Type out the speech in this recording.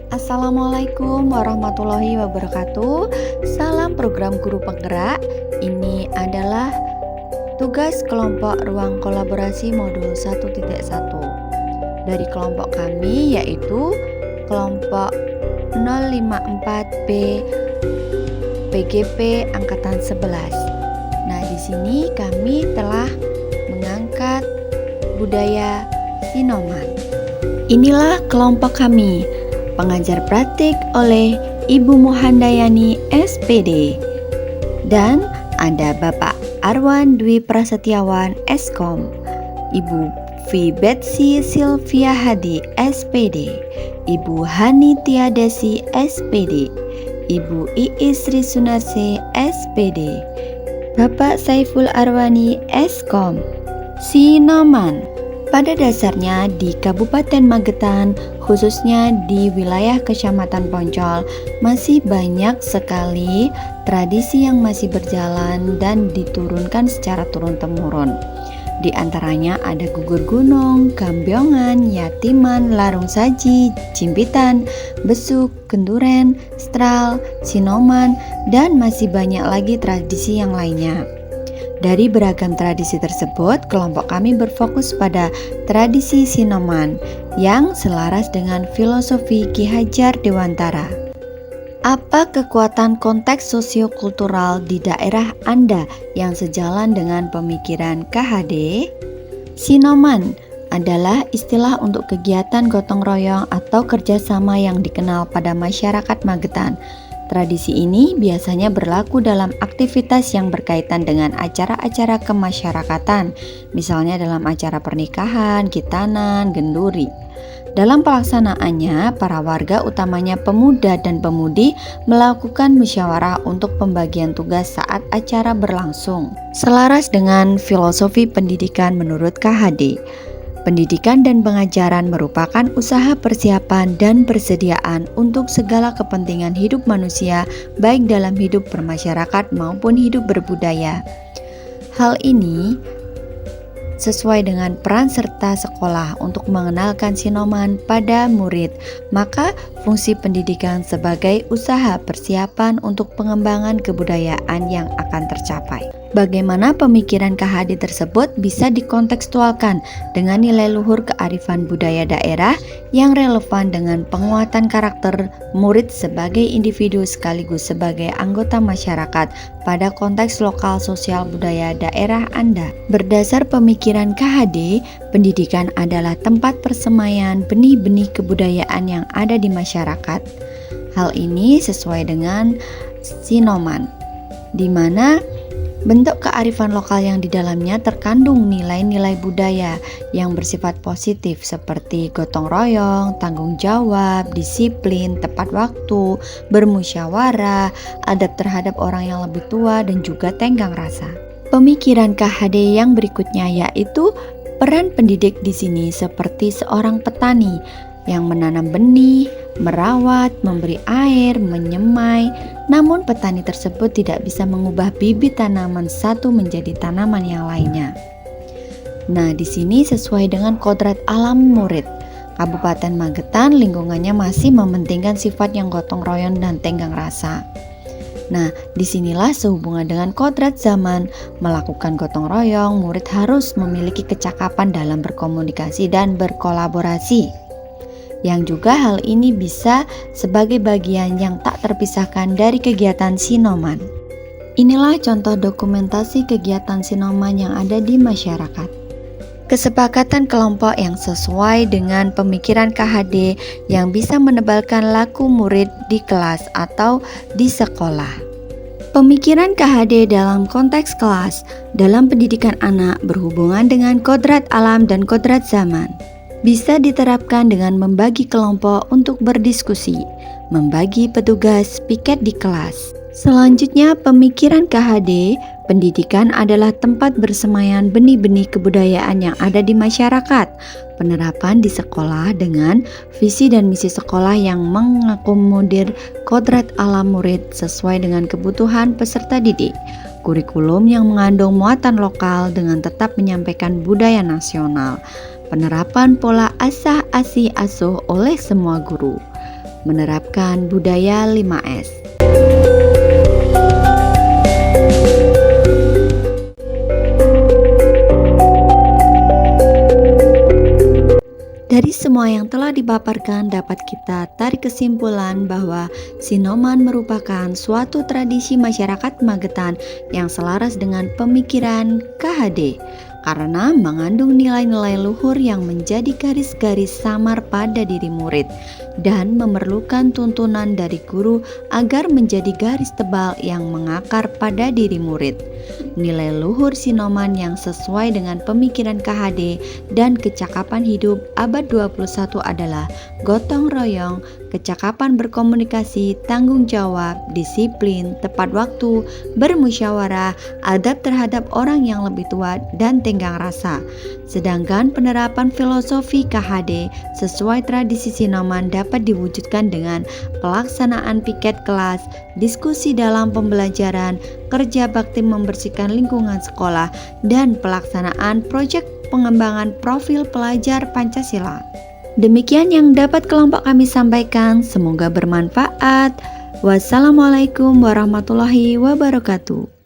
Assalamualaikum warahmatullahi wabarakatuh. Salam program guru penggerak. Ini adalah tugas kelompok ruang kolaborasi modul 1.1 dari kelompok kami, yaitu kelompok 054B PGP angkatan 11. Nah, di sini kami telah mengangkat budaya Sinoman. Inilah kelompok kami. Pengajar praktik oleh Ibu Muhandayani SPD, dan ada Bapak Arwan Dwi Prasetyawan Eskom, Ibu V. Betsy Sylvia Hadi SPD, Ibu Hani Tiadesi SPD, Ibu Iis Sri Sunarse SPD, Bapak Saiful Arwani Eskom. Sinoman pada dasarnya di Kabupaten Magetan, khususnya di wilayah Kecamatan Poncol, masih banyak sekali tradisi yang masih berjalan dan diturunkan secara turun-temurun. Di antaranya ada gugur gunung, gambiongan, yatiman, larung saji, jimpitan, besuk, genduren, stral, sinoman, dan masih banyak lagi tradisi yang lainnya. Dari beragam tradisi tersebut, kelompok kami berfokus pada tradisi Sinoman yang selaras dengan filosofi Ki Hajar Dewantara. Apa kekuatan konteks sosiokultural di daerah Anda yang sejalan dengan pemikiran KHD? Sinoman adalah istilah untuk kegiatan gotong royong atau kerjasama yang dikenal pada masyarakat Magetan. Tradisi ini biasanya berlaku dalam aktivitas yang berkaitan dengan acara-acara kemasyarakatan, misalnya dalam acara pernikahan, khitanan, genduri. Dalam pelaksanaannya, para warga utamanya pemuda dan pemudi melakukan musyawarah untuk pembagian tugas saat acara berlangsung. Selaras dengan filosofi pendidikan menurut KHD, pendidikan dan pengajaran merupakan usaha persiapan dan persediaan untuk segala kepentingan hidup manusia, baik dalam hidup bermasyarakat maupun hidup berbudaya. Hal ini sesuai dengan peran serta sekolah untuk mengenalkan Sinoman pada murid, maka fungsi pendidikan sebagai usaha persiapan untuk pengembangan kebudayaan yang akan tercapai. Bagaimana pemikiran KHD tersebut bisa dikontekstualkan dengan nilai luhur kearifan budaya daerah yang relevan dengan penguatan karakter murid sebagai individu sekaligus sebagai anggota masyarakat pada konteks lokal sosial budaya daerah Anda. Berdasar pemikiran KHD, pendidikan adalah tempat persemaian benih-benih kebudayaan yang ada di masyarakat. Hal ini sesuai dengan Sinoman, di mana bentuk kearifan lokal yang di dalamnya terkandung nilai-nilai budaya yang bersifat positif seperti gotong royong, tanggung jawab, disiplin, tepat waktu, bermusyawarah, adab terhadap orang yang lebih tua, dan juga tenggang rasa. Pemikiran KHD yang berikutnya yaitu peran pendidik di sini seperti seorang petani yang menanam benih, merawat, memberi air, menyemai. Namun petani tersebut tidak bisa mengubah bibit tanaman satu menjadi tanaman yang lainnya. Nah, di sini sesuai dengan kodrat alam murid. Kabupaten Magetan lingkungannya masih mementingkan sifat yang gotong royong dan tenggang rasa. Nah, disinilah sehubungan dengan kodrat zaman melakukan gotong royong, murid harus memiliki kecakapan dalam berkomunikasi dan berkolaborasi. Yang juga hal ini bisa sebagai bagian yang tak terpisahkan dari kegiatan Sinoman. Inilah contoh dokumentasi kegiatan Sinoman yang ada di masyarakat. Kesepakatan kelompok yang sesuai dengan pemikiran KHD yang bisa menebalkan laku murid di kelas atau di sekolah. Pemikiran KHD dalam konteks kelas dalam pendidikan anak berhubungan dengan kodrat alam dan kodrat zaman. Bisa diterapkan dengan membagi kelompok untuk berdiskusi, membagi petugas piket di kelas. Selanjutnya, pemikiran KHD, pendidikan adalah tempat bersemaian benih-benih kebudayaan yang ada di masyarakat. Penerapan di sekolah dengan visi dan misi sekolah yang mengakomodir kodrat alam murid sesuai dengan kebutuhan peserta didik. Kurikulum yang mengandung muatan lokal dengan tetap menyampaikan budaya nasional. Penerapan pola asah asih asuh oleh semua guru. menerapkan budaya 5S. Dari semua yang telah dipaparkan dapat kita tarik kesimpulan bahwa Sinoman merupakan suatu tradisi masyarakat Magetan yang selaras dengan pemikiran KHD karena mengandung nilai-nilai luhur yang menjadi garis-garis samar pada diri murid dan memerlukan tuntunan dari guru agar menjadi garis tebal yang mengakar pada diri murid. Nilai luhur Sinoman yang sesuai dengan pemikiran KHD dan kecakapan hidup abad 21 adalah gotong royong, kecakapan berkomunikasi, tanggung jawab, disiplin, tepat waktu, bermusyawarah, adab terhadap orang yang lebih tua, dan tenggang rasa. Sedangkan penerapan filosofi KHD sesuai tradisi Sinoman dapat diwujudkan dengan pelaksanaan piket kelas, diskusi dalam pembelajaran, kerja bakti membersihkan lingkungan sekolah, dan pelaksanaan proyek pengembangan profil pelajar Pancasila. Demikian yang dapat kelompok kami sampaikan, semoga bermanfaat. Wassalamualaikum warahmatullahi wabarakatuh.